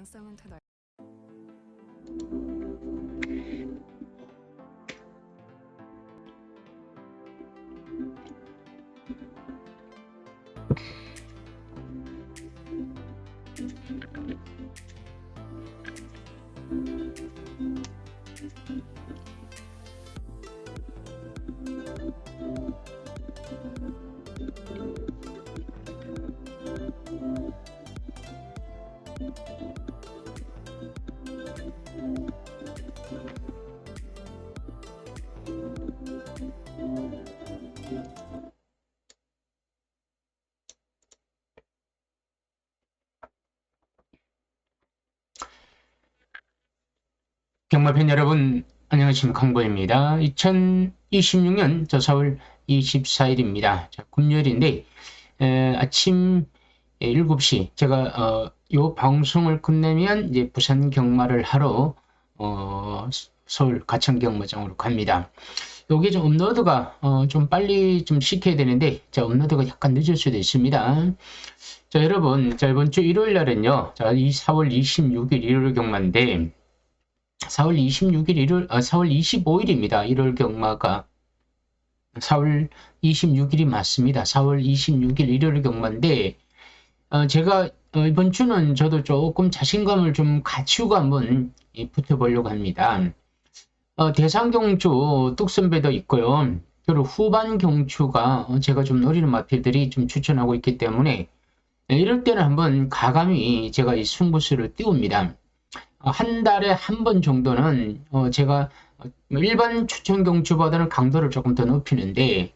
가능성은 더 넓. 경마팬 여러분, 안녕하십니까. 강보입니다. 2026년 4월 24일입니다. 자, 금요일인데, 아침 7시, 제가, 요 방송을 끝내면 이제 부산 경마를 하러, 서울 가천경마장으로 갑니다. 여기 좀 업로드가, 좀 빨리 좀 시켜야 되는데, 자, 업로드가 약간 늦을 수도 있습니다. 자, 여러분, 자, 이번 주 일요일 날은요, 자, 4월 26일 일요일 경마인데, 4월 26일 4월 25일입니다. 1월 경마가 4월 26일이 맞습니다. 4월 26일 일요일 경마인데 제가 이번 주는 저도 조금 자신감을 좀 갖추고 한번 붙어보려고 합니다. 대상경주 뚝선배도 있고요. 그리고 후반 경주가 제가 좀 노리는 마필들이 좀 추천하고 있기 때문에 이럴 때는 한번 가감히 제가 이 승부수를 띄웁니다. 한 달에 한 번 정도는 제가 일반 추천 경주보다는 강도를 조금 더 높이는데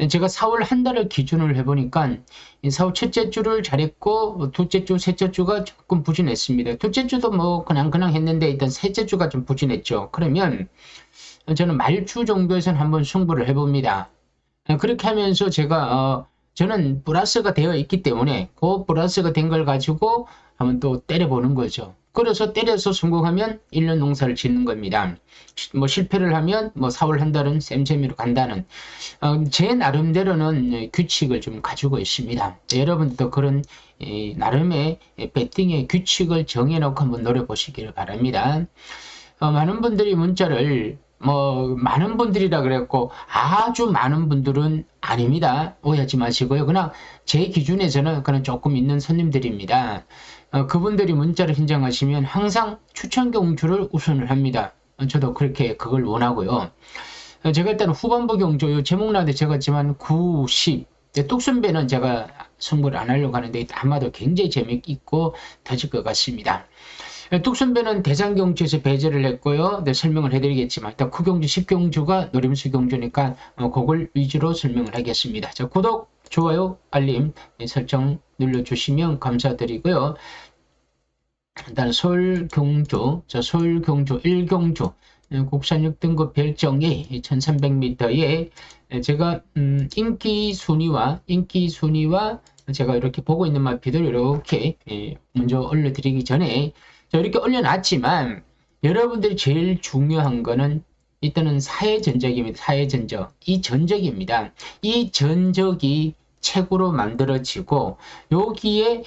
제가 4월 한 달을 기준으로 해보니까 4월 첫째 주를 잘했고 둘째 주, 셋째 주가 조금 부진했습니다. 둘째 주도 뭐 그냥 했는데 일단 셋째 주가 좀 부진했죠. 그러면 저는 말주 정도에서는 한번 승부를 해봅니다. 그렇게 하면서 제가 저는 플러스가 되어 있기 때문에 그 플러스가 된 걸 가지고 한번 또 때려보는 거죠. 그래서 때려서 성공하면 1년 농사를 짓는 겁니다. 뭐 실패를 하면 뭐 4월 한 달은 쌤쌤이로 간다는 제 나름대로는 규칙을 좀 가지고 있습니다. 여러분도 그런 나름의 배팅의 규칙을 정해놓고 한번 노려보시기를 바랍니다. 많은 분들이 문자를 많은 분들이라 그랬고 아주 많은 분들은 아닙니다. 오해하지 마시고요. 그냥 제 기준에서는 그냥 조금 있는 손님들입니다. 그분들이 문자를 신청하시면 항상 추천 경주를 우선을 합니다. 저도 그렇게 그걸 원하고요. 제가 일단 후반부 경주 제목 나한테 적었지만 9, 10 뚝순배는 제가 승부를 안 하려고 하는데 아마도 굉장히 재미있고 터질 것 같습니다. 뚝순배는 대상경주에서 배제를 했고요. 네, 설명을 해드리겠지만 일단 9경주, 10경주가 노림수 경주니까 그걸 위주로 설명을 하겠습니다. 자, 구독, 좋아요, 알림 설정 눌러주시면 감사드리고요. 일단 서울경주, 서울경주 1경주 국산 6등급 별정에 1300m에 제가 인기 순위와 제가 이렇게 보고 있는 마피들 이렇게 먼저 올려드리기 전에 이렇게 올려놨지만 여러분들이 제일 중요한 거는 일단은 사회 전적입니다. 사회 전적. 이 전적입니다. 이 전적이 책으로 만들어지고 여기에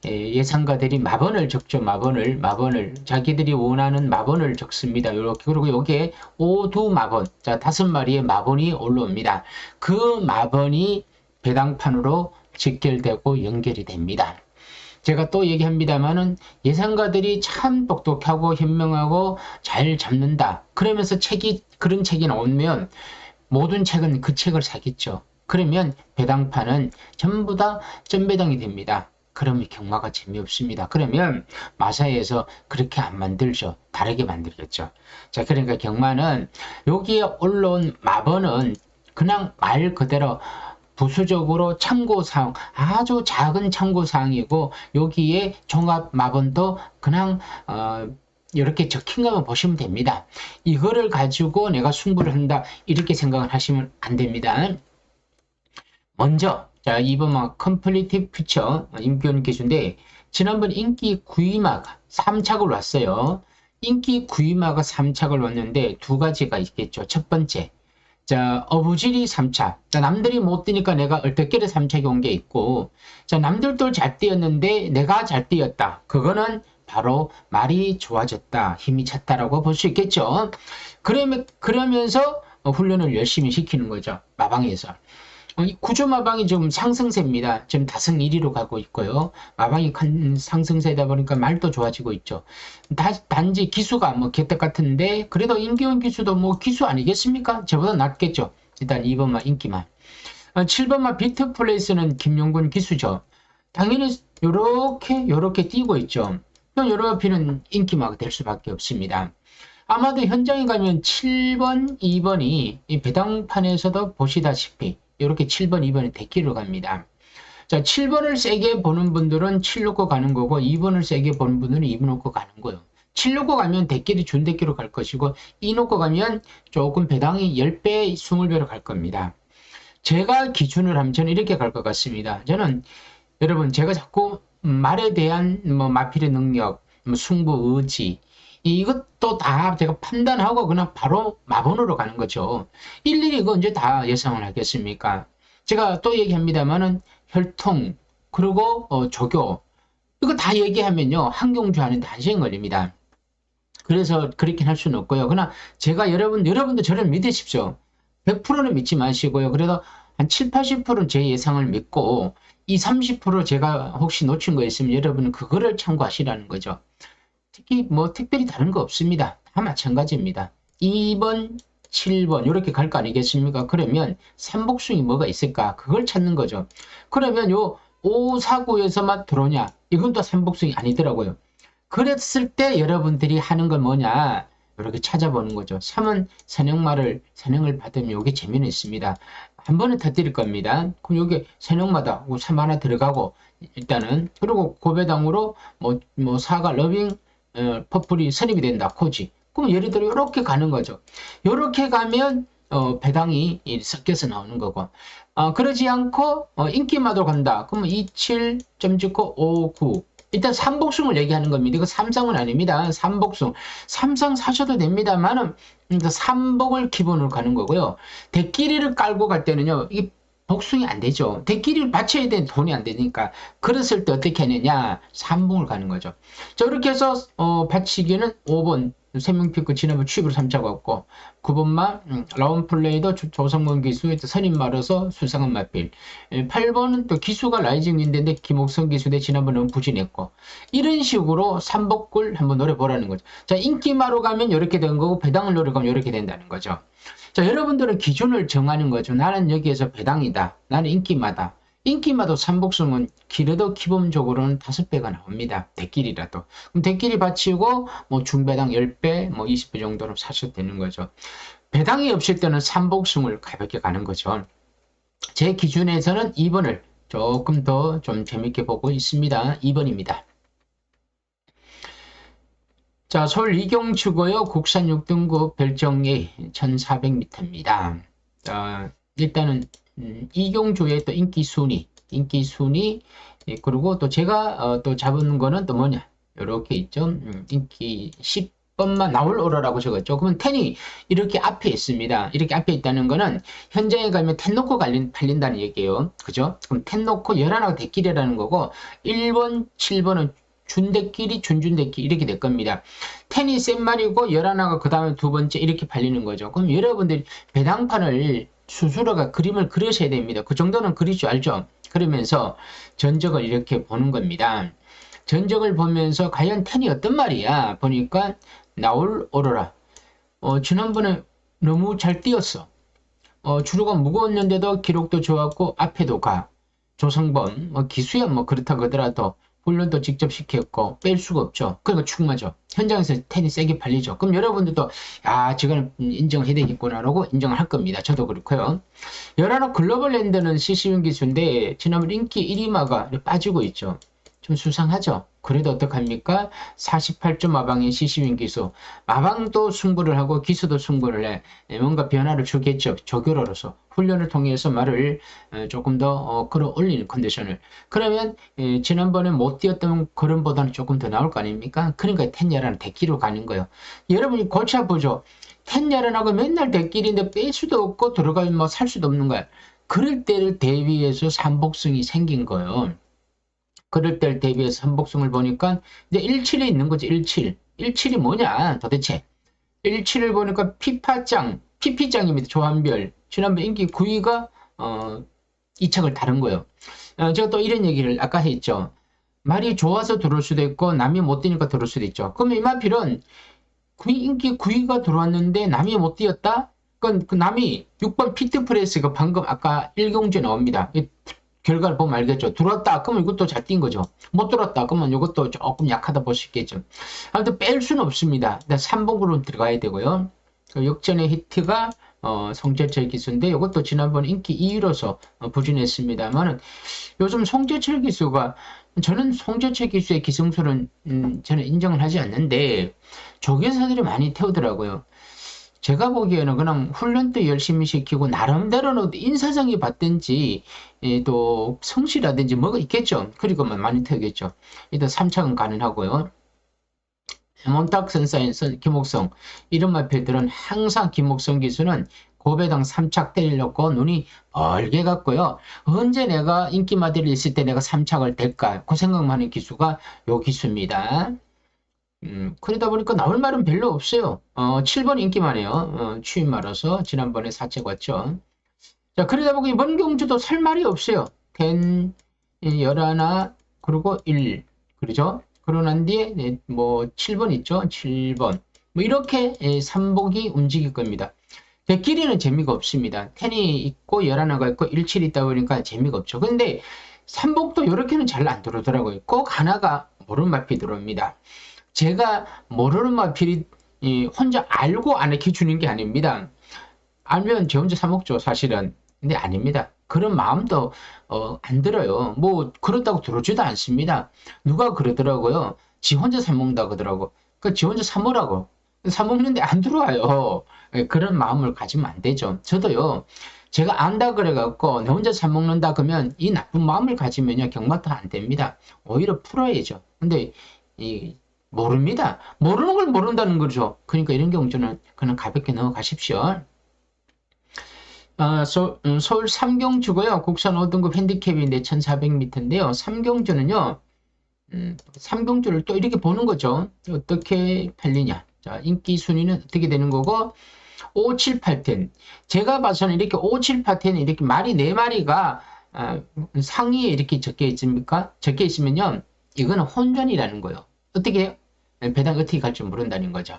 예상가들이 마번을 적죠. 마번을 자기들이 원하는 마번을 적습니다. 이렇게 그리고 여기에 오두 마번, 자 5마리의 마번이 올라옵니다. 그 마번이 배당판으로 직결되고 연결이 됩니다. 제가 또 얘기합니다만은 예상가들이 참 똑똑하고 현명하고 잘 잡는다. 그러면서 그런 책이 나오면 모든 책은 그 책을 사겠죠. 그러면 배당판은 전부 다 전배당이 됩니다. 그러면 경마가 재미없습니다. 그러면 마사에서 그렇게 안 만들죠. 다르게 만들겠죠. 자, 그러니까 경마는 여기에 올라온 마번은 그냥 말 그대로 부수적으로 참고사항, 아주 작은 참고사항이고 여기에 종합 마번도 그냥 이렇게 적힌 것만 보시면 됩니다. 이거를 가지고 내가 승부를 한다 이렇게 생각을 하시면 안 됩니다. 먼저 자 이번 컴플리티브 퓨처 임기원 기수인데 지난번 인기 9위마가 3착을 왔어요. 인기 9위마가 3착을 왔는데 두 가지가 있겠죠. 첫 번째 자, 어부지리 3차. 자, 남들이 못 뛰니까 내가 얼떨결에 3차 온 게 있고, 자, 남들도 잘 뛰었는데 내가 잘 뛰었다. 그거는 바로 말이 좋아졌다. 힘이 찼다라고 볼 수 있겠죠. 그러면서 훈련을 열심히 시키는 거죠. 마방에서. 이 구조마방이 지금 상승세입니다. 지금 다승 1위로 가고 있고요. 마방이 상승세다 보니까 말도 좋아지고 있죠. 단지 기수가 뭐 개떡 같은데 그래도 임기훈 기수도 뭐 기수 아니겠습니까? 저보다 낫겠죠. 일단 2번만 인기만. 7번만 비트플레이스는 김용군 기수죠. 당연히 요렇게 뛰고 있죠. 그럼 요렇게는 인기마가 될 수밖에 없습니다. 아마도 현장에 가면 7번, 2번이 이 배당판에서도 보시다시피 이렇게 7번, 2번이 대기로 갑니다. 자, 7번을 세게 보는 분들은 7 놓고 가는 거고 2번을 세게 보는 분들은 2번 놓고 가는 거예요. 7 놓고 가면 대끼리 준대끼로 갈 것이고 2 놓고 가면 조금 배당이 10배, 20배로 갈 겁니다. 제가 기준을 하면 저는 이렇게 갈 것 같습니다. 저는 여러분 제가 자꾸 말에 대한 뭐 마필의 능력, 승부 의지 이것도 다 제가 판단하고 그냥 바로 마번으로 가는 거죠. 일일이 이거 언제 다 예상을 하겠습니까? 제가 또 얘기합니다만은 혈통 그리고 조교 이거 다 얘기하면요 한경주 하는데 1시간 걸립니다. 그래서 그렇게 할 수는 없고요. 그러나 제가 여러분도 저를 믿으십시오. 100%는 믿지 마시고요. 그래도 한 7, 80%는 제 예상을 믿고 이 30% 제가 혹시 놓친 거 있으면 여러분은 그거를 참고하시라는 거죠. 특히 뭐 특별히 다른 거 없습니다. 다 마찬가지입니다. 2번, 7번 이렇게 갈 거 아니겠습니까? 그러면 삼복숭이 뭐가 있을까? 그걸 찾는 거죠. 그러면 요 5, 4, 9에서만 들어오냐? 이건 또 삼복숭이 아니더라고요. 그랬을 때 여러분들이 하는 건 뭐냐? 이렇게 찾아보는 거죠. 3은 선행을 받으면 이게 재미는 있습니다. 한 번에 터뜨릴 겁니다. 그럼 여기 선행마다 3 하나 들어가고 일단은 그리고 고배당으로 뭐 4가 러빙 퍼플이 선입이 된다. 코지. 그럼 예를 들어 이렇게 가는 거죠. 이렇게 가면 배당이 섞여서 나오는 거고 그러지 않고 인기마도 간다. 그러면 27, 점 찍고 5, 9 일단 삼복숭을 얘기하는 겁니다. 이거 삼성은 아닙니다. 삼복숭. 삼성 사셔도 됩니다만은 삼복을 기본으로 가는 거고요. 대끼리를 깔고 갈 때는요. 이 복숭이 안 되죠. 대끼리를 받쳐야 되는 돈이 안 되니까. 그랬을 때 어떻게 하느냐. 삼봉을 가는 거죠. 자, 이렇게 해서 받치기는 5번 세명피크 지난번 취입으로 3차가 없고 9번만 라운 플레이도 조성문 기수의 선임 말아서 수상한 맞빌 8번은 또 기수가 라이징 윈드인데 김옥성 기수 대 지난번은 부진했고 이런 식으로 삼복을 한번 노려보라는 거죠. 자, 인기마로 가면 이렇게 된 거고 배당을 노려가면 이렇게 된다는 거죠. 자, 여러분들은 기준을 정하는 거죠. 나는 여기에서 배당이다. 나는 인기마다. 인기마도 삼복승은 길어도 기본적으로는 5배가 나옵니다. 대끼리라도. 그럼 대끼리 받치고 뭐 중배당 10배, 뭐 20배 정도로 사셔도 되는 거죠. 배당이 없을 때는 삼복승을 가볍게 가는 거죠. 제 기준에서는 2번을 조금 더 좀 재밌게 보고 있습니다. 2번입니다. 자, 서울 이경주고요. 국산 6등급 별정리 1400m입니다. 일단은 이경주의 또 인기 순위, 그리고 또 제가 또 잡은 거는 또 뭐냐, 이렇게 있죠. 인기 10번만 나올 오러라고 적었죠. 그러면 텐이 이렇게 앞에 있습니다. 이렇게 앞에 있다는 거는 현장에 가면 텐 놓고 팔린다는 얘기예요. 그죠? 그럼 텐 놓고 11하고 대끼리라는 거고 1번, 7번은 준대끼리, 준대끼리 이렇게 될 겁니다. 텐이 센 말이고 11하가 그 다음에 두 번째 이렇게 팔리는 거죠. 그럼 여러분들이 배당판을 스스로가 그림을 그리셔야 됩니다. 그 정도는 그릴 줄 알죠? 그러면서 전적을 이렇게 보는 겁니다. 전적을 보면서 과연 텐이 어떤 말이야? 보니까 나올 오로라. 지난번에 너무 잘 뛰었어. 주로가 무거웠는데도 기록도 좋았고 앞에도 가. 조성범, 기수야 뭐 그렇다고 하더라도 훈련도 직접 시켰고 뺄 수가 없죠. 그러니까 축마죠. 현장에서 텐이 세게 팔리죠. 그럼 여러분들도 저거는 인정해야 되겠구나라고 인정을 할 겁니다. 저도 그렇고요. 열하나 글로벌 랜드는 CC윤 기수인데 지난번 인기 1위마가 빠지고 있죠. 좀 수상하죠. 그래도 어떡합니까? 48점 마방의 CC윈 기수. 마방도 승부를 하고 기수도 승부를 해. 뭔가 변화를 주겠죠. 조교로서. 훈련을 통해서 말을 조금 더 끌어올리는 컨디션을. 그러면 지난번에 못 뛰었던 그런보다는 조금 더 나올 거 아닙니까? 그러니까 텐야라는 대기로 가는 거예요. 여러분이 골치 아프죠? 텐야라하고 맨날 대길인데 뺄 수도 없고 들어가면 뭐 살 수도 없는 거야. 그럴 때를 대비해서 삼복승이 생긴 거예요. 그럴 때를 대비해서 삼복승을 보니까 이제 17에 있는 거지. 17. 17이 뭐냐 도대체. 17을 보니까 PP장입니다. 조한별. 지난번 인기 9위가 2착을 다른 거예요. 제가 또 이런 얘기를 아까 했죠. 말이 좋아서 들어올 수도 있고 남이 못 뛰니까 들어올 수도 있죠. 그러면 이마필은 인기 9위가 들어왔는데 남이 못 뛰었다? 그건 그 남이 6번 피트프레스가 방금 아까 1경주에 나옵니다. 결과를 보면 알겠죠. 들어왔다. 그러면 이것도 잘 뛴 거죠. 못 들어왔다. 그러면 이것도 조금 약하다 볼 수 있겠죠. 아무튼 뺄 수는 없습니다. 3번으로 들어가야 되고요. 그 역전의 히트가 송재철 기수인데 이것도 지난번 인기 2위로서 부진했습니다만 요즘 송재철 기수가 저는 송재철 기수의 기승술은 저는 인정을 하지 않는데 조교사들이 많이 태우더라고요. 제가 보기에는 그냥 훈련도 열심히 시키고 나름대로는 인사정이 받든지 또 성실하든지 뭐가 있겠죠. 그리고 많이 태우겠죠. 일단 3착은 가능하고요. 몬탁 선사인 김옥성 이런 마필들은 항상 김옥성 기수는 고배당 3착 때리려고 눈이 벌게 갔고요. 언제 내가 인기마들이 있을 때 내가 3착을 댈까 그 생각만 하는 기수가 요 기수입니다. 그러다 보니까 나올 말은 별로 없어요. 7번 인기만 해요. 추임 말아서 지난번에 사책 왔죠. 자, 그러다 보니 이번 경주도 살 말이 없어요. 10, 11, 그리고 1. 그러죠? 그러고 난 뒤에 뭐 7번 있죠? 7번. 뭐 이렇게 삼복이 움직일 겁니다. 길이는 재미가 없습니다. 10이 있고 11가 있고 17 있다 보니까 재미가 없죠. 근데 삼복도 이렇게는 잘 안 들어오더라고요. 꼭 하나가 모른마피 들어옵니다. 제가 모르는 마필이 혼자 알고 안 익혀주는 게 아닙니다. 알면 저 혼자 사먹죠, 사실은. 근데 아닙니다. 그런 마음도 안 들어요. 뭐 그렇다고 들어주지도 않습니다. 누가 그러더라고요. 지 혼자 사먹는다 그러더라고. 그러니까 지 혼자 사먹으라고. 사먹는데 안 들어와요. 그런 마음을 가지면 안 되죠. 저도요. 제가 안다 그래갖고 내 혼자 사먹는다 그러면 이 나쁜 마음을 가지면요 경마도 안 됩니다. 오히려 풀어야죠. 근데 모릅니다. 모르는 걸 모른다는 거죠. 그러니까 이런 경주는 그냥 가볍게 넘어가십시오. 서울 3경주고요. 국산 5등급 핸디캡인데 1400m인데요. 3경주는요. 3경주를 또 이렇게 보는 거죠. 어떻게 팔리냐. 자, 인기 순위는 어떻게 되는 거고 5, 7, 8텐. 제가 봐서는 이렇게 5, 7, 8텐 이렇게 말이 4마리가 상위에 이렇게 적혀 있습니까? 적혀 있으면요. 이거는 혼전이라는 거예요. 어떻게 배당 어떻게 갈지 모른다는 거죠.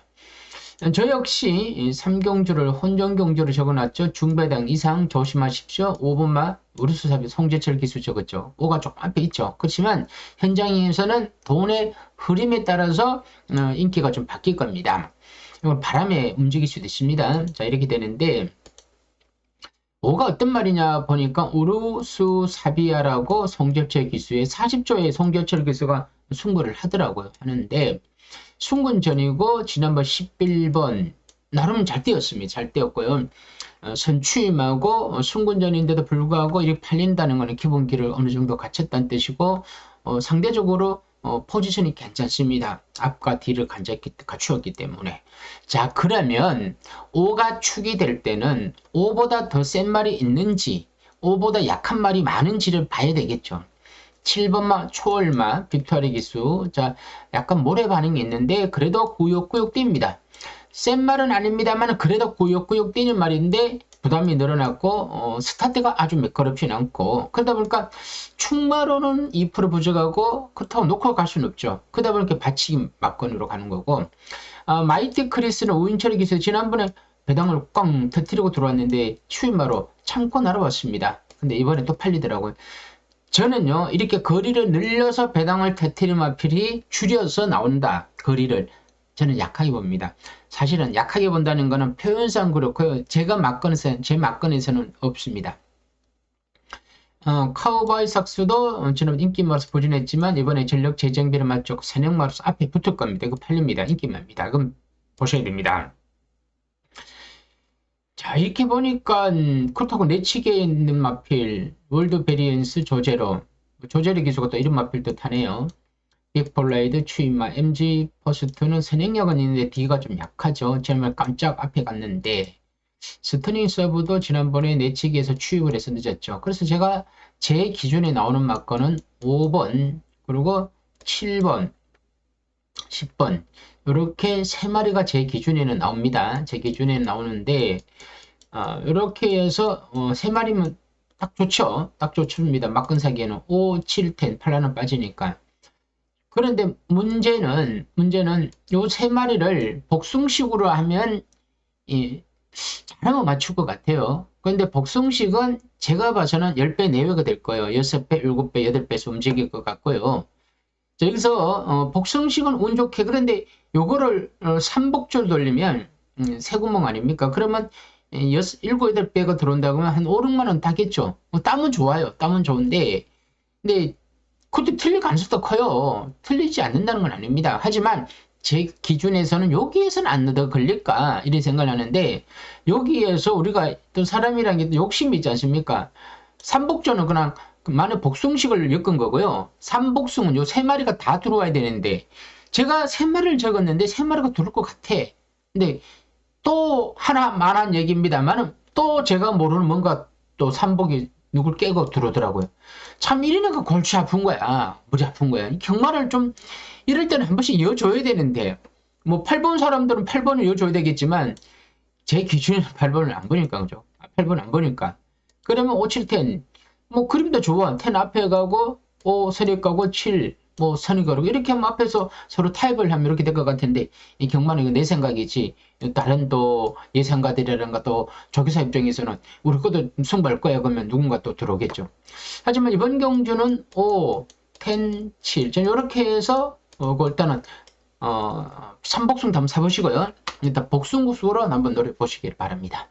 저 역시 3경주를 혼전경주로 적어놨죠. 중배당 이상 조심하십시오. 5번마 우르수사비 송재철 기수 적었죠. 5가 조금 앞에 있죠. 그렇지만 현장에서는 돈의 흐름에 따라서 인기가 좀 바뀔 겁니다. 이건 바람에 움직일 수도 있습니다. 자, 이렇게 되는데 5가 어떤 말이냐 보니까 우르수사비아라고 송재철 기수의 40조의 송재철 기수가 승부를 하더라고요. 하는데 순군전이고 지난번 11번 나름 잘 뛰었습니다. 잘 뛰었고요. 선추임하고 순군전인데도 불구하고 이렇게 팔린다는 것은 기본기를 어느 정도 갖췄다는 뜻이고 상대적으로 포지션이 괜찮습니다. 앞과 뒤를 갖추었기 때문에. 자, 그러면 5가 축이 될 때는 5보다 더 센 말이 있는지 5보다 약한 말이 많은지를 봐야 되겠죠. 7번마 초월마 빅토리 기수. 자, 약간 모래 반응이 있는데 그래도 꾸역꾸역 뜁니다. 센 말은 아닙니다만 그래도 꾸역꾸역 뛰는 말인데 부담이 늘어났고 스타트가 아주 매끄럽진 않고 그러다 보니까 충마로는 2% 부족하고 그렇다고 놓고 갈 수는 없죠. 그러다 보니까 받치기 막건으로 가는 거고 마이티 크리스는 우인철의 기수 지난번에 배당을 꽝 터뜨리고 들어왔는데 추임마로 참고 날아왔습니다. 근데 이번에 또 팔리더라고요. 저는요 이렇게 거리를 늘려서 배당을 터뜨린 마필이 줄여서 나온다. 거리를 저는 약하게 봅니다. 사실은 약하게 본다는 것은 표현상 그렇고요. 제 막건에서는 없습니다. 카우바이 삭스도 지금 인기마로서 부진했지만 이번에 전력 재정비를 맞췄고 선행마로서 앞에 붙을 겁니다. 이거 팔립니다. 인기마입니다. 그럼 보셔야 됩니다. 자, 이렇게 보니까 그렇다고 내치기에 있는 마필 월드 베리언스 조제로 조제리 기수가 또 이런 마필도 타네요. 빅폴라이드 추인마 MG 퍼스트는 선행력은 있는데 D가 좀 약하죠. 정말 깜짝 앞에 갔는데 스터닝 서브도 지난번에 내치기에서 추입을 해서 늦었죠. 그래서 제가 제 기준에 나오는 마커는 5번 그리고 7번 10번 이렇게 세 마리가 제 기준에는 나옵니다. 제 기준에는 나오는데 이렇게 해서 세 마리면 딱 좋죠. 딱 좋습니다. 막근사기에는 5, 7, 10 팔라는 빠지니까. 그런데 문제는 요 세 마리를 복숭식으로 하면 잘하면 맞출 것 같아요. 그런데 복숭식은 제가 봐서는 10배 내외가 될 거예요. 6배, 7배, 8배에서 움직일 것 같고요. 자, 여기서 복숭식은 운 좋게 그런데 요거를 3복줄 돌리면 세구멍 아닙니까? 그러면 7, 8배가 들어온다고 하면 한 5, 6만 원 따겠죠. 땀은 좋아요. 땀은 좋은데 근데 그것도 틀릴 가능성도 커요. 틀리지 않는다는 건 아닙니다. 하지만 제 기준에서는 여기에서는 안 넣어 걸릴까 이런 생각을 하는데 여기에서 우리가 또 사람이라는 게 욕심이 있지 않습니까? 삼복전은 그냥 만약 복숭식을 엮은 거고요. 삼복숭은 요 세 마리가 다 들어와야 되는데 제가 세 마리를 적었는데 세 마리가 들어올 것 같아. 근데 또 하나 말한 얘기입니다만은 또 제가 모르는 뭔가 또 삼복이 누굴 깨고 들어오더라고요. 참 이러니까 골치 아픈 거야. 무지 아픈 거야. 경마를 좀 이럴 때는 한 번씩 이어줘야 되는데 뭐 8번 사람들은 8번을 이어줘야 되겠지만 제 기준에는 8번을 안 보니까 그죠? 8번 안 보니까 그러면 5, 7, 10 뭐 그림도 좋아. 10 앞에 가고 5 선입 가고 7 뭐 선입 가고 이렇게 하면 앞에서 서로 타협을 하면 이렇게 될 것 같은데 이 경마는 이거 내 생각이지 다른 또 예상가들이라든가 또 조교사 입장에서는 우리 것도 승부할 거야 그러면 누군가 또 들어오겠죠. 하지만 이번 경주는 5, 10, 7 저는 이렇게 해서 일단은 삼복숭 한번 사보시고요. 일단 복숭구수로 한번 노려보시길 바랍니다.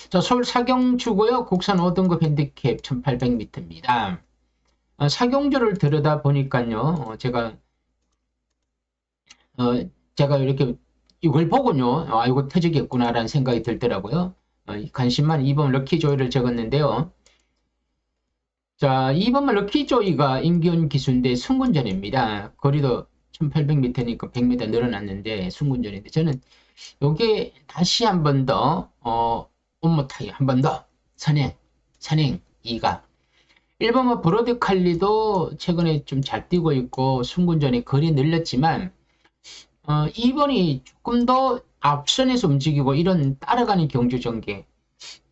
자, 서울 사경주고요. 국산 5등급 핸디캡 1800m입니다. 사경주를 들여다 보니까요. 제가 이렇게 이걸 보군요. 이거 터지겠구나라는 생각이 들더라고요. 관심만 2번 럭키조이를 적었는데요. 자, 2번만 럭키조이가 임기훈 기수인데 순군전입니다. 거리도 1800m니까 100m 늘어났는데 순군전인데 저는 요게 다시 한 번 더 온모타이 한 번 더 선행 2가 1번은 브로드 칼리도 최근에 좀 잘 뛰고 있고 순군전에 거리 늘렸지만 2번이 조금 더 앞선에서 움직이고 이런 따라가는 경주 전개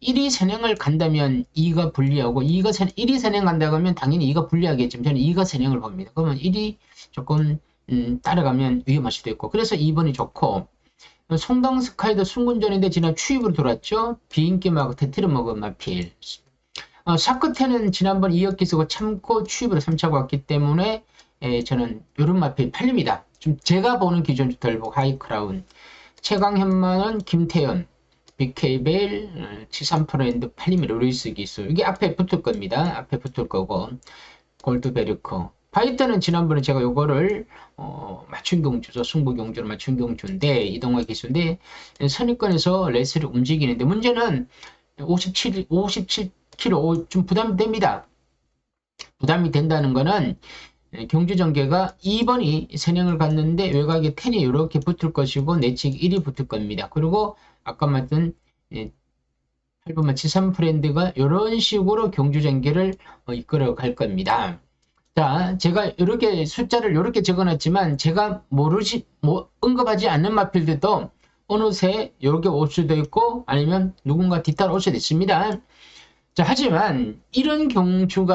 1위 선행을 간다면 2가 불리하고 1위 선행 간다고 하면 당연히 2가 불리하겠지만 저는 2가 선행을 봅니다. 그러면 1위 조금 따라가면 위험할 수도 있고 그래서 2번이 좋고 송당 스카이도 순군전인데 지난 추입으로 돌았죠. 비인기마하고 테트를 먹은 마필 샤크테는 지난번 2억 기수고 참고 추입으로 3차고 왔기 때문에 저는 요런 마필 팔립니다. 좀 제가 보는 기준 덜보 하이크라운 최강현만은 김태현 BK벨 73% 팔림이 루이스 기수 이게 앞에 붙을 겁니다. 앞에 붙을 거고 골드베르커 파이터는 지난번에 제가 요거를 맞춘 경주죠. 승부 경주로 맞춘 경주인데 이동화 기수인데 선입권에서 레이스를 움직이는데 문제는 57kg 좀 부담이 됩니다. 부담이 된다는 거는 경주 전개가 2번이 선행을 갔는데 외곽에 10이 이렇게 붙을 것이고 내측 1이 붙을 겁니다. 그리고 아까 말했던 8번만 73프렌드가 이런 식으로 경주 전개를 이끌어 갈 겁니다. 자, 제가 이렇게 숫자를 이렇게 적어놨지만 제가 언급하지 않는 마필들도 어느새 이렇게 올 수도 있고 아니면 누군가 뒤따라 올 수도 있습니다. 자, 하지만 이런 경주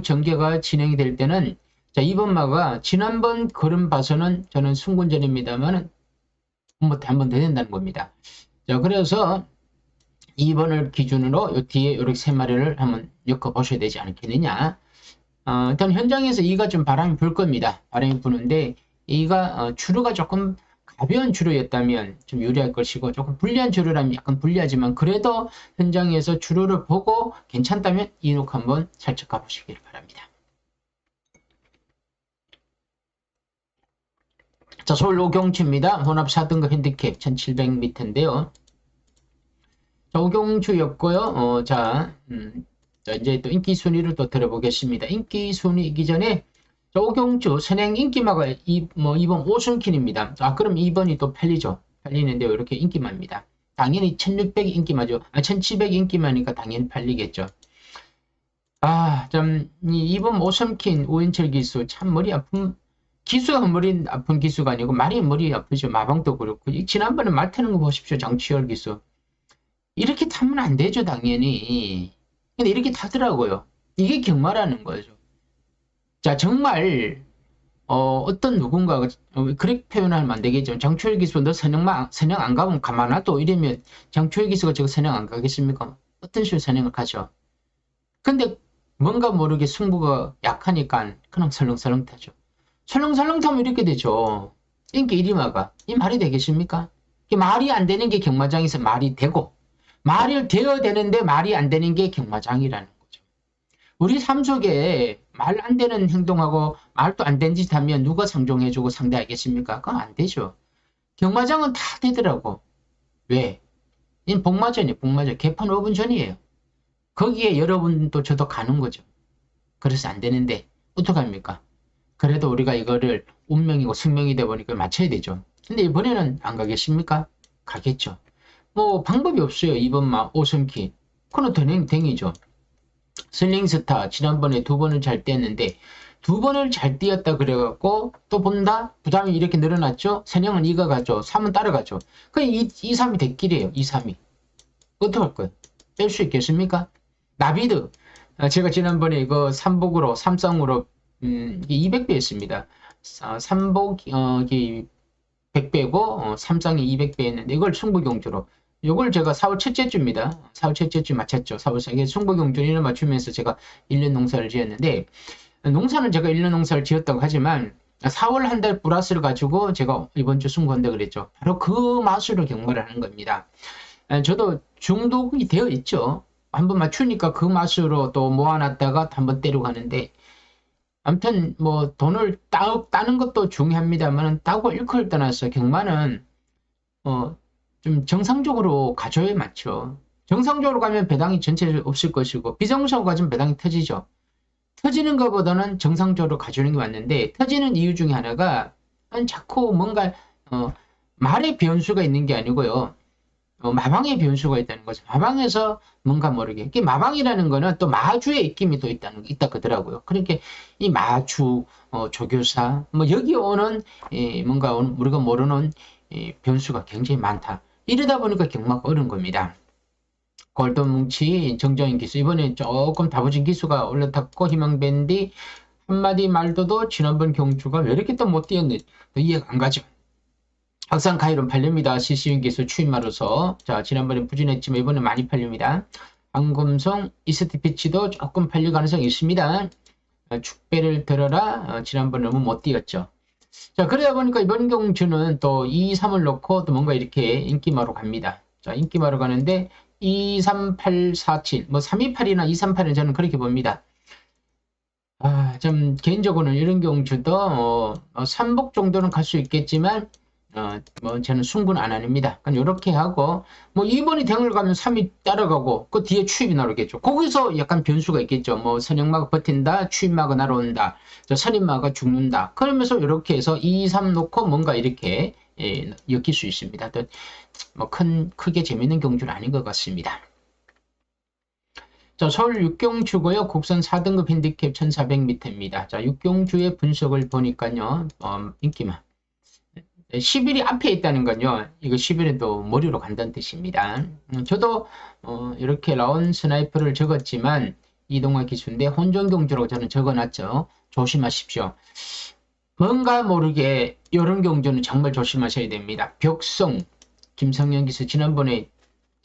전개가 진행이 될 때는 자, 2번 마가 지난번 걸음 봐서는 저는 순군전입니다만 한번 더 된다는 겁니다. 자, 그래서 2번을 기준으로 요 뒤에 이렇게 세 마리를 한번 엮어 보셔야 되지 않겠느냐. 일단 현장에서 2가 좀 바람이 불 겁니다. 바람이 부는데 2가 주루가 조금 가벼운 주로였다면 좀 유리할 것이고 조금 불리한 주로라면 약간 불리하지만 그래도 현장에서 주로를 보고 괜찮다면 이녹 한번 살짝 가보시길 바랍니다. 자, 서울 오경주입니다. 혼합 4등급 핸디캡 1700m인데요. 자, 오경주였고요. 자, 이제 또 인기 순위를 또 들어보겠습니다. 인기 순위이기 전에 자, 오경주 선행 인기마가 이번 5순킨입니다. 아, 그럼 2번이 또 팔리죠. 팔리는데요. 이렇게 인기마입니다. 당연히 1600 인기마죠. 1700 인기마니까 당연히 팔리겠죠. 아, 참, 이번 5순킨 오인철 기수 참 머리 아픈 기수가 머리 아픈 기수가 아니고 말이 머리 아프죠. 마방도 그렇고 지난번에 말 타는 거 보십시오. 장치열 기수. 이렇게 타면 안 되죠, 당연히. 근데 이렇게 타더라고요. 이게 경마라는 거죠. 자, 정말 어떤 누군가가 그렇게 표현하면 안 되겠죠. 장초일 기수 너 선영 안 가면 가만 놔둬 이러면 장초일 기수가 저거 선영 안 가겠습니까? 어떤 식으로 선영을 가죠. 근데 뭔가 모르게 승부가 약하니까 그냥 설렁설렁 타죠. 설렁설렁 타면 이렇게 되죠. 인기 1위마가 이 말이 되겠습니까? 말이 안 되는 게 경마장에서 말이 되고 말이 되어야 되는데 말이 안 되는 게 경마장이라는 거죠. 우리 삶 속에 말 안 되는 행동하고 말도 안 된 짓 하면 누가 상종해주고 상대하겠습니까? 그건 안 되죠. 경마장은 다 되더라고. 왜? 이 복마전이에요. 복마전. 개판 5분 전이에요. 거기에 여러분도 저도 가는 거죠. 그래서 안 되는데 어떡합니까? 그래도 우리가 이거를 운명이고 숙명이 돼 보니까 맞춰야 되죠. 근데 이번에는 안 가겠습니까? 가겠죠. 뭐 방법이 없어요. 이번 오성키 코너 댕이죠. 슬링스타 지난번에 2번을 잘 떼었는데 2번을 잘 띄었다 그래갖고 또 본다? 부담이 이렇게 늘어났죠? 선영은 이가 가죠. 3은 따라가죠. 그냥 2, 3이 대길이에요. 2, 3이. 어떡할 거예요? 뺄 수 있겠습니까? 나비드. 제가 지난번에 이거 삼복으로, 삼성으로 200배였습니다. 삼복 100배고 삼성이 200배 했는데 이걸 승부경주로 이걸 제가 4월 첫째 주입니다. 4월 첫째 주 맞췄죠. 4월 4일 승부경주를 맞추면서 제가 1년 농사를 지었는데 농사는 제가 1년 농사를 지었다고 하지만 4월 한 달 플러스를 가지고 제가 이번 주 승부한다 그랬죠. 바로 그 맛으로 경마를 하는 겁니다. 저도 중독이 되어 있죠. 한번 맞추니까 그 맛으로 또 모아놨다가 한번 때리고 하는데 아무튼 뭐 돈을 따는 것도 중요합니다만 따고 일컬 떠나서 경마는 좀 정상적으로 가져야 맞죠. 정상적으로 가면 배당이 전체 없을 것이고 비정상적으로 가면 배당이 터지죠. 터지는 것보다는 정상적으로 가주는 게 맞는데 터지는 이유 중에 하나가 자꾸 뭔가 말의 변수가 있는 게 아니고요. 마방의 변수가 있다는 거죠. 마방에서 뭔가 모르게. 마방이라는 거는 또 마주의 입김이 또 있다 그러더라고요. 그러니까 이 마주, 조교사, 뭐 여기 오는 뭔가 우리가 모르는 변수가 굉장히 많다. 이러다 보니까 경마가 어려운 겁니다. 골든뭉치, 정정인 기수. 이번에 조금 다부진 기수가 올라탔고 희망밴디 한마디 말도도 지난번 경주가 왜 이렇게 또 못 뛰었는지 이해가 안 가죠. 항상 가이론 팔립니다. CC윤 기수 추임마로서. 자, 지난번에 부진했지만 이번에 많이 팔립니다. 황금성, 이스티피치도 조금 팔릴 가능성이 있습니다. 축배를 들어라. 지난번에 너무 못 뛰었죠. 자, 그러다 보니까 이번 경주는 또 2, 3을 놓고 또 뭔가 이렇게 인기마로 갑니다. 자, 인기마로 가는데 2, 3, 8, 4, 7. 뭐 3, 2, 8이나 2, 3, 8은 저는 그렇게 봅니다. 좀 개인적으로는 이런 경주도 3복 정도는 갈 수 있겠지만 뭐 저는 승부는 안 합니다. 그러니까 이렇게 하고 뭐 2번이 댕을 가면 3이 따라가고 그 뒤에 추입이 나오겠죠. 거기서 약간 변수가 있겠죠. 뭐 선행마가 버틴다, 추입마가 날아온다, 선임마가 죽는다. 그러면서 이렇게 해서 2, 3 놓고 뭔가 이렇게 엮일 수 있습니다. 뭐 크게 재밌는 경주는 아닌 것 같습니다. 자, 서울 육경주고요. 국선 4등급 핸디캡 1400m입니다. 자, 육경주의 분석을 보니까요. 인기만 10일이 앞에 있다는 건요. 이거 10일에도 머리로 간다는 뜻입니다. 저도 이렇게 라운 스나이퍼를 적었지만 이동화 기수인데 혼전경주라고 저는 적어놨죠. 조심하십시오. 뭔가 모르게 이런 경주는 정말 조심하셔야 됩니다. 벽성 김성현 기수 지난번에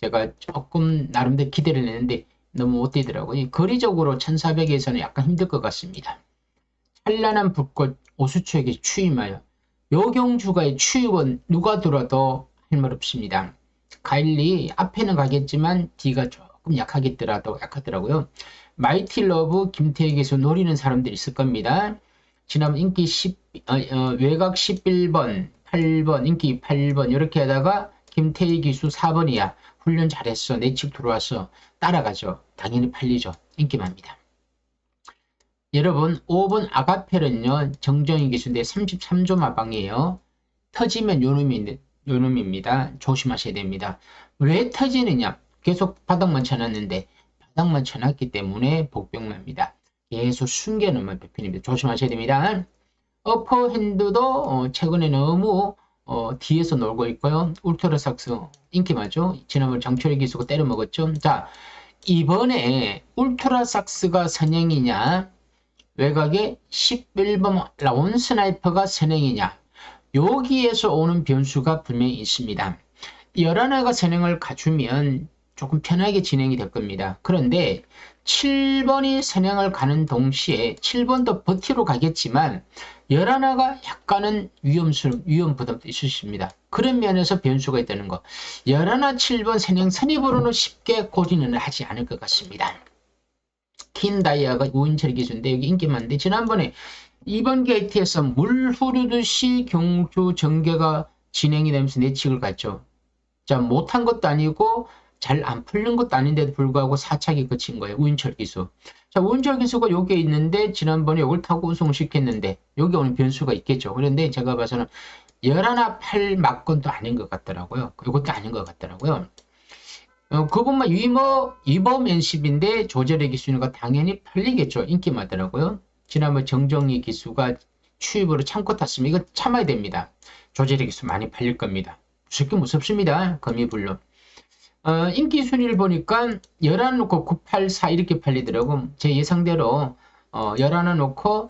제가 조금 나름대로 기대를 했는데 너무 못 뛰더라고요. 거리적으로 1400에서는 약간 힘들 것 같습니다. 찬란한 불꽃 오수초에게 추임하여 요경주가의 추입은 누가 들어도 할 말 없습니다. 가일리 앞에는 가겠지만 뒤가 조금 약하더라고요. 마이티 러브 김태희 기수 노리는 사람들이 있을 겁니다. 지난번 인기 외곽 11번, 8번, 인기 8번 이렇게 하다가 김태희 기수 4번이야. 훈련 잘했어. 내 집 들어왔어. 따라가죠. 당연히 팔리죠. 인기만입니다. 여러분 5번 아가펠은요. 정정희 기수인데 33조 마방이에요. 터지면 요놈입니다. 조심하셔야 됩니다. 왜 터지느냐? 계속 바닥만 쳐놨는데 바닥만 쳐놨기 때문에 복병만입니다. 계속 숨겨놓으면 배편입니다. 조심하셔야 됩니다. 어퍼핸드도 최근에 너무 뒤에서 놀고 있고요. 울트라삭스 인기 많죠? 지난번 장철희 기수가 때려먹었죠. 자, 이번에 울트라삭스가 선행이냐 외곽에 11번 라운 스나이퍼가 선행이냐 여기에서 오는 변수가 분명히 있습니다. 11화가 선행을 갖추면 조금 편하게 진행이 될 겁니다. 그런데 7번이 선행을 가는 동시에 7번도 버티로 가겠지만 11화가 약간은 위험 부담도 있으십니다. 그런 면에서 변수가 있다는 거. 11화 7번 선행 선입으로는 쉽게 고지는 하지 않을 것 같습니다. 킨다이아가 우인철 기수인데 여기 인기 많은데 지난번에 2번 게이트에서 물 흐르듯이 경주 전개가 진행이 되면서 내측을 갔죠. 자, 못한 것도 아니고 잘 안 풀린 것도 아닌데도 불구하고 4착이 그친 거예요. 우인철 기수. 자, 우인철 기수가 여기에 있는데 지난번에 이걸 타고 우승을 시켰는데 여기 오는 변수가 있겠죠. 그런데 제가 봐서는 11화 8 막건도 아닌 것 같더라고요. 이것도 아닌 것 같더라고요. 그것만 위범 N10인데 조절의 기수니까 당연히 팔리겠죠. 인기 많더라고요. 지난번 정정희 기수가 추입으로 참고 탔으면 이거 참아야 됩니다. 조절의 기수 많이 팔릴 겁니다. 무섭습니다. 거미불로. 인기 순위를 보니까 11 놓고 9, 8, 4 이렇게 팔리더라고. 제 예상대로 11 놓고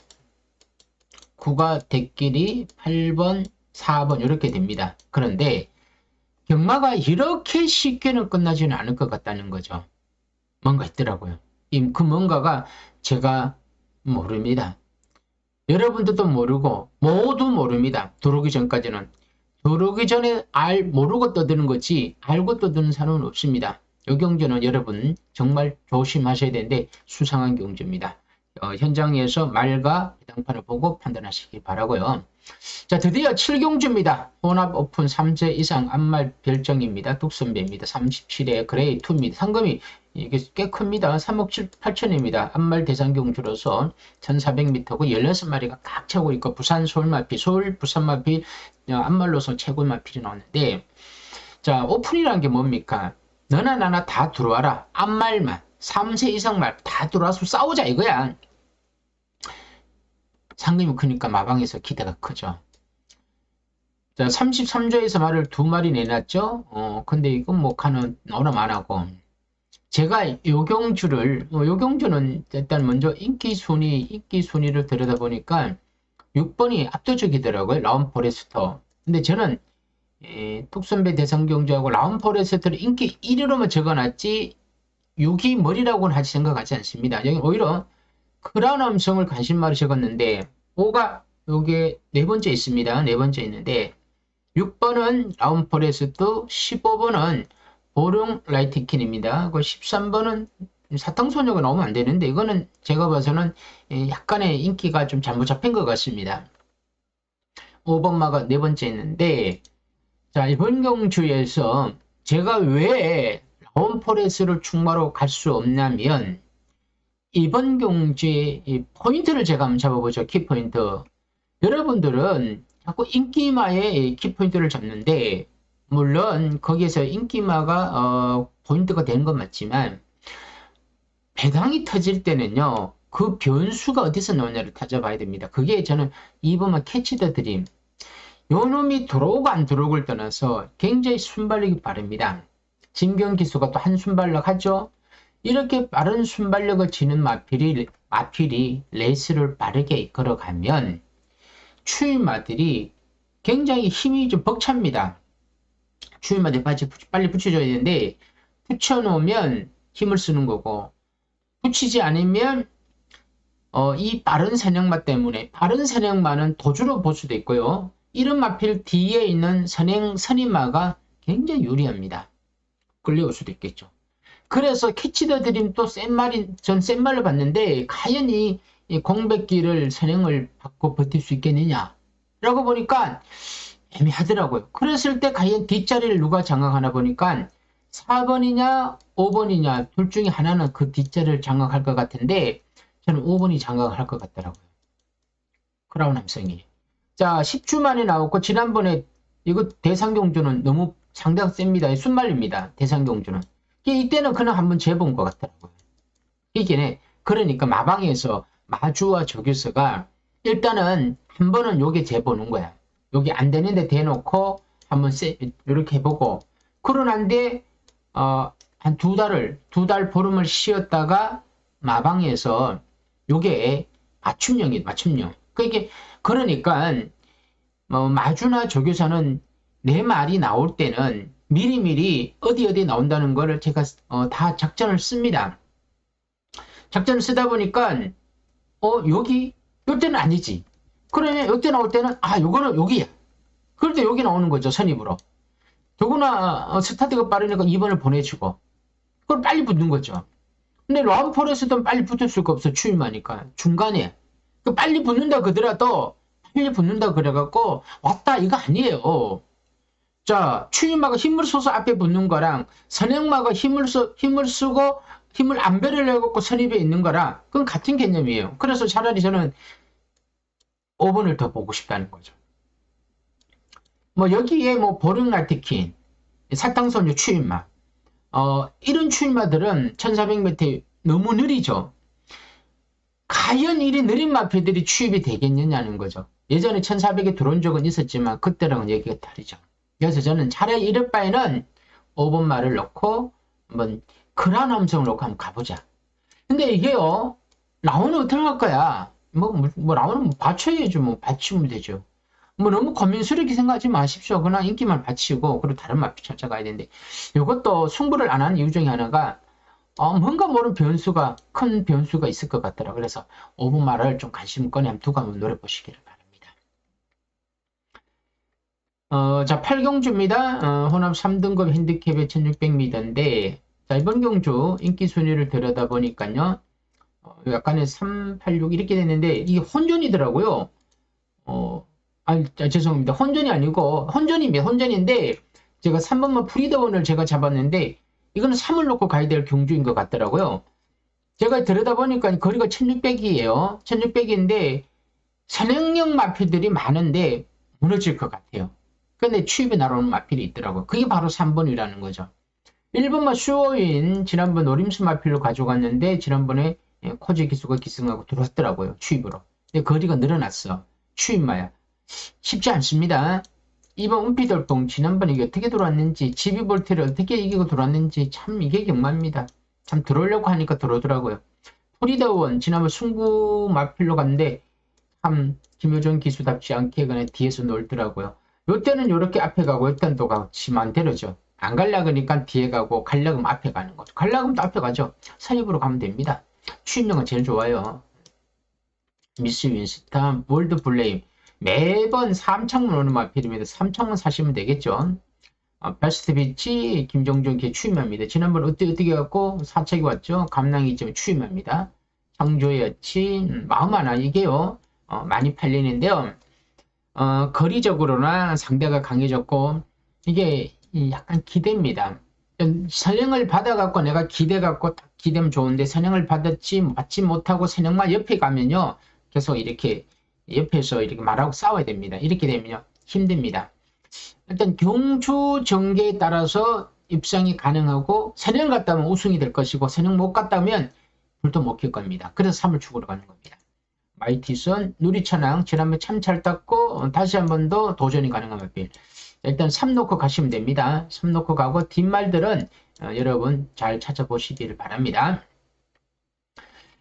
9가 대끼리 8번, 4번 이렇게 됩니다. 그런데 경마가 이렇게 쉽게는 끝나지는 않을 것 같다는 거죠. 뭔가 있더라고요. 그 뭔가가 제가 모릅니다. 여러분들도 모르고 모두 모릅니다. 들어오기 전까지는. 들어오기 전에 모르고 떠드는 거지 알고 떠드는 사람은 없습니다. 이 경주는 여러분 정말 조심하셔야 되는데 수상한 경주입니다. 현장에서 말과 배당판을 보고 판단하시기 바라고요. 자, 드디어 7경주입니다. 혼합 오픈 3세 이상 암말 별정입니다. 뚝선배입니다. 37회 그레이 2입니다. 상금이 이게 꽤 큽니다. 3억 8천입니다. 암말 대상경주로서 1400m고 16마리가 각 차고 있고 부산 서울마필, 서울 부산마필 암말로서 최고 마필이 나오는데 자, 오픈이라는 게 뭡니까? 너나 나나 다 들어와라. 암말만 3세 이상 말 다 들어와서 싸우자 이거야. 상금이 크니까 마방에서 기대가 크죠. 자, 33조에서 말을 2마리 내놨죠. 근데 이건 뭐 가는 너나 많하고 제가 요경주는 일단 먼저 인기 순위를 들여다보니까 6번이 압도적이더라고요. 라운 포레스터. 근데 저는 톡선배 대상경주하고 라운 포레스터를 인기 1위로만 적어놨지 6위 머리라고는 하지 생각하지 않습니다. 여기 오히려 크라운 함성을 관심마로 적었는데 5가 요게 네 번째 있습니다. 네 번째 있는데 6번은 라운 포레스트, 15번은 보령 라이트킨입니다. 13번은 사탕소녀가 나오면 안 되는데 이거는 제가 봐서는 약간의 인기가 좀 잘못 잡힌 것 같습니다. 5번마가 네 번째 있는데 자, 이번 경주에서 제가 왜 라운 포레스트를 충마로 갈 수 없냐면 이번 경주의 포인트를 제가 한번 잡아보죠. 키포인트. 여러분들은 자꾸 인기마의 키포인트를 잡는데 물론 거기에서 인기마가 포인트가 되는 건 맞지만 배당이 터질 때는요. 그 변수가 어디서 나오냐를 찾아봐야 됩니다. 그게 저는 이번만 캐치 더 드림. 요 놈이 들어오고 안 들어오고를 떠나서 굉장히 순발력이 빠릅니다. 진경 기수가 또 한 순발력 하죠. 이렇게 빠른 순발력을 지닌 마필이 레이스를 빠르게 이끌어가면 추임마들이 굉장히 힘이 좀 벅찹니다. 추임마들이 빨리 붙여줘야 되는데 붙여놓으면 힘을 쓰는 거고 붙이지 않으면 이 빠른 사냥마 때문에 빠른 사냥마는 도주로 볼 수도 있고요. 이런 마필 뒤에 있는 선행선임마가 굉장히 유리합니다. 끌려올 수도 있겠죠. 그래서 캐치 더 드림 또 전 센 말을 봤는데, 과연 이 공백기를 선행을 받고 버틸 수 있겠느냐? 라고 보니까 애매하더라고요. 그랬을 때 과연 뒷자리를 누가 장악하나 보니까 4번이냐 5번이냐 둘 중에 하나는 그 뒷자리를 장악할 것 같은데, 저는 5번이 장악할 것 같더라고요. 크라운 함성이. 자, 10주 만에 나왔고, 지난번에 이거 대상경주는 너무 상대가 셉니다. 순말입니다. 대상경주는. 이때는 그냥 한번 재본 것 같더라고요. 이게 그러니까 마방에서 마주와 저규서가 일단은 한 번은 요게 재보는 거야. 여기 안 되는데 대놓고 한번 이렇게 해보고, 그러는데 한 두 달 보름을 쉬었다가 마방에서 요게 맞춤형. 그러니까 마주나 조교사는 내 말이 나올 때는 미리미리 어디 나온다는 거를 제가 다 작전을 씁니다. 작전을 쓰다 보니까 여기 이때는 아니지. 그러면 이때 나올 때는 요거는 여기야. 그럴 때 여기 나오는 거죠. 선입으로. 더구나 스타트가 빠르니까 2번을 보내주고 그걸 빨리 붙는 거죠. 근데 라운폴에서도 빨리 붙을 수가 없어. 추임하니까 중간에 빨리 붙는다 그러더라도 빨리 붙는다 그래갖고 왔다 이거 아니에요. 자, 추임마가 힘을 써서 앞에 붙는 거랑 선행마가 힘을 쓰고 힘을 안배를 해갖고 선입에 있는 거랑 그건 같은 개념이에요. 그래서 차라리 저는 5번을 더 보고 싶다는 거죠. 여기에 보릉라티킨, 사탕소녀 추임마, 이런 추임마들은 1400m 너무 느리죠. 과연 이리 느린 마필들이 추입이 되겠느냐는 거죠. 예전에 1400에 들어온 적은 있었지만 그때랑은 얘기가 다르죠. 그래서 저는 차라리 이럴 바에는 5번 말을 넣고 한번 크라운 함성을 넣고 한번 가보자. 근데 이게요, 라운은 어떻게 할 거야? 라운은 받쳐야죠. 받치면 되죠. 너무 고민스럽게 생각하지 마십시오. 그냥 인기만 받치고 그리고 다른 마필 찾아가야 되는데, 이것도 승부를 안 하는 이유 중에 하나가 뭔가 모르는 큰 변수가 있을 것 같더라. 그래서 5번 말을 좀 관심 꺼내 한번 두고 한번 노려보시기를 바랍니다. 자, 8경주입니다. 혼합 3등급 핸디캡의 1600m인데, 자, 이번 경주 인기 순위를 들여다보니까요, 약간의 3, 8, 6 이렇게 됐는데, 이게 혼전이더라고요. 죄송합니다. 혼전이 아니고, 혼전인데, 제가 3번만 프리더원을 제가 잡았는데, 이거는 3을 놓고 가야 될 경주인 것 같더라고요. 제가 들여다보니까 거리가 1600이에요. 1600인데, 선행형 마필들이 많은데, 무너질 것 같아요. 근데 추입에 날아오는 마필이 있더라고요. 그게 바로 3번이라는 거죠. 1번만 슈어인, 지난번 노림수 마필로 가져갔는데, 지난번에 코지 기수가 기승하고 들어왔더라고요. 추입으로. 근데 거리가 늘어났어. 추입마야. 쉽지 않습니다. 2번 은피돌봉, 지난번에 이게 어떻게 들어왔는지, 지비볼트를 어떻게 이기고 들어왔는지, 참 이게 경마입니다. 참 들어오려고 하니까 들어오더라고요. 프리더원, 지난번 승부 마필로 갔는데, 참 김효정 기수답지 않게 그냥 뒤에서 놀더라고요. 요때는 요렇게 앞에 가고, 요때는 또 가고, 지만대로죠. 안 갈라 그러니까 뒤에 가고, 갈라 그러면 앞에 가는 거죠. 갈라 그러면 또 앞에 가죠. 선입으로 가면 됩니다. 추임력은 제일 좋아요. 미스 윈스턴, 볼드 블레임. 매번 3창문 오는 마필입니다. 3창문 사시면 되겠죠. 베스트 비치, 김종준 개 추임합니다. 지난번 어떻게 갖고 4책이 왔죠? 감랑이 좀 추임합니다. 창조여치, 마음 하나, 이게요, 많이 팔리는데요. 거리적으로나 상대가 강해졌고, 이게 약간 기대입니다. 선행을 받아갖고 내가 기대갖고 기대면 좋은데, 선행을 받지 못하고 선행만 옆에 가면요, 계속 이렇게 옆에서 이렇게 말하고 싸워야 됩니다. 이렇게 되면요, 힘듭니다. 일단 경주 전개에 따라서 입상이 가능하고, 선행을 갔다면 우승이 될 것이고, 선행 못 갔다면 불도 못 켤 겁니다. 그래서 3을 축으로 가는 겁니다. 마이티선, 누리천왕, 지난번 참 잘 땄고 다시 한 번 더 도전이 가능한 마필. 일단 3 놓고 가시면 됩니다. 3 놓고 가고 뒷말들은 여러분 잘 찾아보시기를 바랍니다.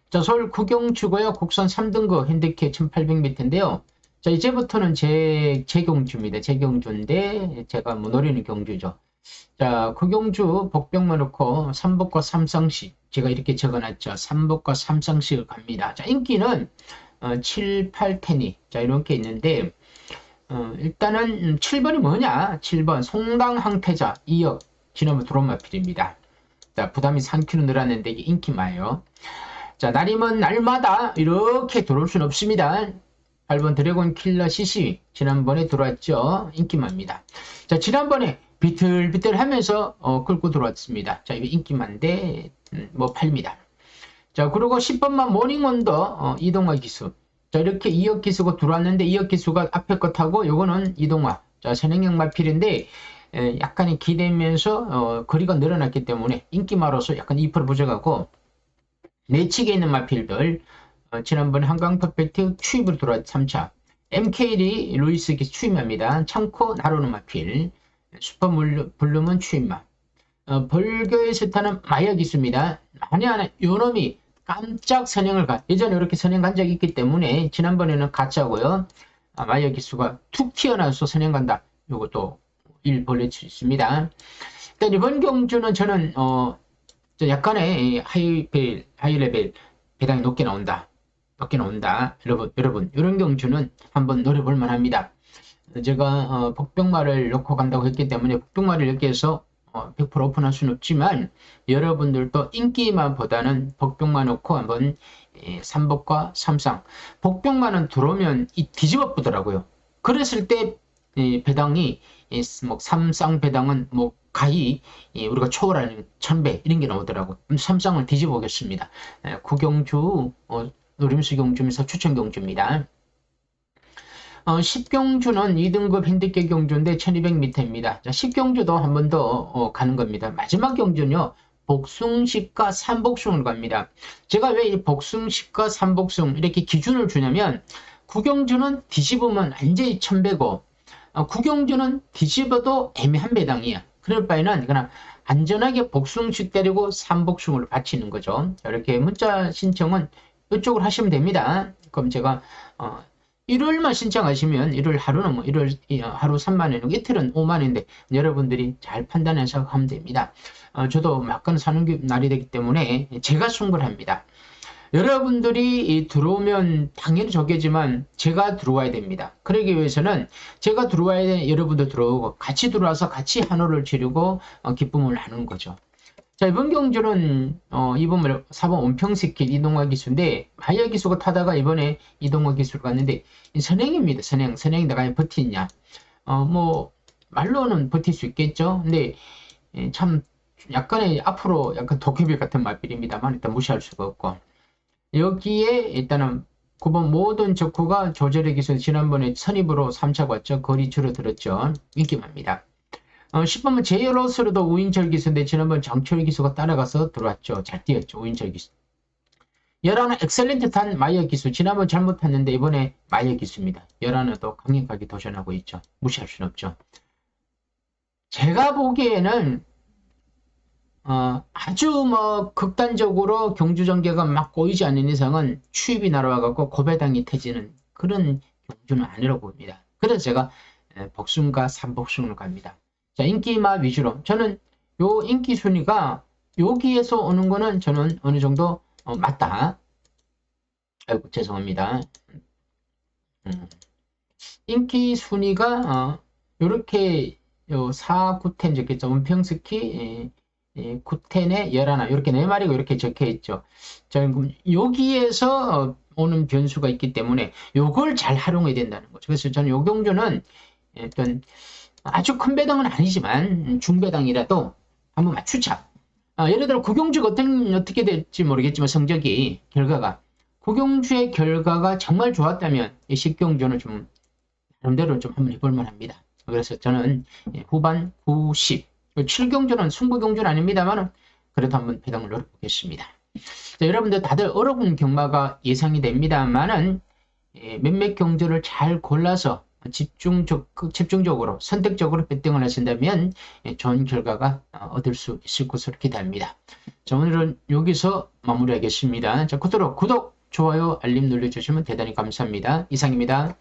자, 서울 구경주고요. 국선 3등급 핸디캡 1800m인데요. 자, 이제부터는 제 경주입니다. 제 경주인데 제가 노리는 경주죠. 자, 구경주 복병만 놓고 3복과 3상식, 제가 이렇게 적어놨죠. 3복과 3상식을 갑니다. 자, 인기는 7, 8, 10이 자 이렇게 있는데, 일단은 7번이 뭐냐? 7번 송당항태자 2억 지난번 들어온 마필입니다. 자, 부담이 3kg 늘었는데 이게 인기마예요. 자, 날이면 날마다 이렇게 들어올 수는 없습니다. 8번 드래곤 킬러 CC 지난번에 들어왔죠. 인기마입니다. 자, 지난번에 비틀비틀 하면서 끌고 들어왔습니다. 자, 이거 인기마인데 뭐 팔립니다. 자, 그리고 10번만 모닝원더 이동화 기수. 자, 이렇게 2억 기수가 들어왔는데 2억 기수가 앞에 것하고 요거는 이동화. 자, 선행형 마필인데 약간의 기대면서 거리가 늘어났기 때문에 인기마로서 약간 2% 부족하고 내측에 있는 마필들 지난번 한강 퍼펙트 추입으로 들어왔 3차 MKD 루이스 기수 추임합니다. 참코 나르는 마필 슈퍼 블룸은 추임마 벌교의 스타는 마이어 기수입니다. 만에 하나 요놈이 깜짝 선행을 예전에 이렇게 선행 간 적이 있기 때문에 지난번에는 가짜고요. 마이어 기수가 툭 튀어나와서 선행 간다. 요것도 일 벌릴 수 있습니다. 일단 이번 경주는 저는 약간의 하이레벨 배당이 높게 나온다. 여러분 이런 경주는 한번 노려볼 만합니다. 제가 복병마를 넣고 간다고 했기 때문에 복병마를 이렇게 해서 100% 오픈할 수는 없지만 여러분들도 인기마보다는 복병마 넣고 한번 3복과 3상 복병마는 들어오면 뒤집어 보더라고요. 그랬을 때 배당이 뭐 3상 배당은 뭐 가히 우리가 초월하는 1000배 이런 게 나오더라고요. 3쌍을 뒤집어 보겠습니다. 구경주 노림수 경주면서 추천 경주입니다. 10경주는 2등급 핸디캡 경주인데 1200m입니다. 자, 10경주도 한 번 더 가는 겁니다. 마지막 경주는요. 복숭식과 삼복숭을 갑니다. 제가 왜 이 복숭식과 삼복숭 이렇게 기준을 주냐면 구경주는 뒤집으면 완전히 1000배고 구경주는 뒤집어도 애매한 배당이야. 그럴 바에는 그냥 안전하게 복숭식 때리고 삼복숭을 바치는 거죠. 이렇게 문자 신청은 이쪽으로 하시면 됩니다. 그럼 제가 일요일만 신청하시면 일요일 하루는 뭐 일요일 하루 3만원, 이틀은 5만원인데 여러분들이 잘 판단해서 하면 됩니다. 저도 막간 사는 날이 되기 때문에 제가 송글합니다. 여러분들이 들어오면 당연히 좋겠지만 제가 들어와야 됩니다. 그러기 위해서는 제가 들어와야 되는 여러분도 들어오고 같이 들어와서 같이 한호를 치르고 기쁨을 나누는 거죠. 자, 이번 경주는 2번 4번 온평스킬 이동화 기수인데 마이어 기수가 타다가 이번에 이동화 기수를 갔는데 선행입니다. 선행 내가 버티냐 뭐 말로는 버틸 수 있겠죠. 근데 참 약간의 앞으로 약간 도깨비 같은 말필입니다만 일단 무시할 수가 없고 여기에 일단은 9번 모든 적후가 조절의 기술 지난번에 선입으로 3차 왔죠. 거리 줄어들었죠. 인기입니다. 10번은 제이로스로도 우인철 기수인데 지난번 장철 기수가 따라가서 들어왔죠. 잘 뛰었죠. 우인철 기수. 11은 엑셀렌트 탄 마이어 기수. 지난번 잘못 탔는데 이번에 마이어 기수입니다. 11도 강력하게 도전하고 있죠. 무시할 수는 없죠. 제가 보기에는 아주 뭐 극단적으로 경주 전개가 막 꼬이지 않는 이상은 추입이 날아와갖고 고배당이 터지는 그런 경주는 아니라고 봅니다. 그래서 제가 복숭과 삼복숭을 갑니다. 자, 인기마 위주로 저는 요 인기 순위가 여기에서 오는 거는 저는 어느 정도 맞다. 아이고 죄송합니다. 인기 순위가 요렇게 요 4, 9텐 적혀있죠. 은평스키 9텐에 11 이렇게 4마리가 이렇게 적혀있죠. 자, 그럼 여기에서 오는 변수가 있기 때문에 요걸 잘 활용해야 된다는 거죠. 그래서 저는 요 경주는 어떤 아주 큰 배당은 아니지만 중배당이라도 한번 맞추자. 예를 들어 구경주가 어떻게 될지 모르겠지만 성적이 결과가 구경주의 결과가 정말 좋았다면 이 10경주는 좀 나름대로 좀 한번 해볼 만합니다. 그래서 저는 후반 90 7경주는 승부경주는 아닙니다만 그래도 한번 배당을 노려보겠습니다. 자, 여러분들 다들 어려운 경마가 예상이 됩니다만은 몇몇 경주를 잘 골라서 집중적으로 선택적으로 배팅을 하신다면 좋은 결과가 얻을 수 있을 것으로 기대합니다. 자, 오늘은 여기서 마무리하겠습니다. 자, 구독, 좋아요, 알림 눌러주시면 대단히 감사합니다. 이상입니다.